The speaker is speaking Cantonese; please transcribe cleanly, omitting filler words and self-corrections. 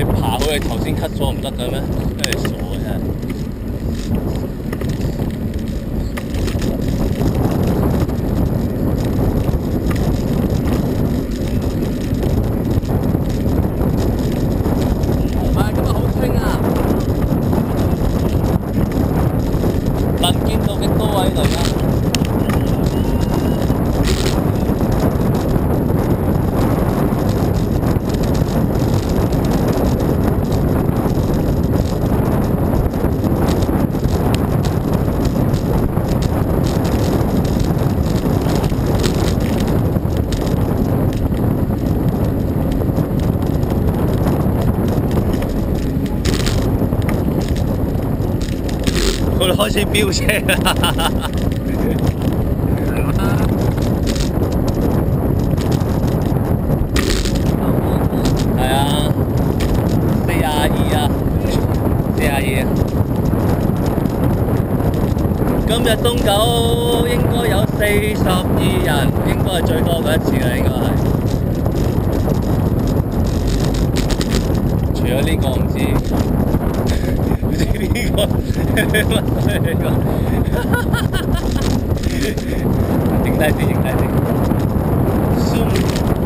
你爬好你頭先 cut 咗唔得嘅咩？真係傻嘅真係。今日好清啊！能見到嘅多位嚟啊！佢哋開始飆車啦！係啊，42啊，42啊！今日東九應該有42人，應該係最多嘅一次啦，應該係。除咗呢個唔知。呢個乜嚟㗎？影低先，影低先。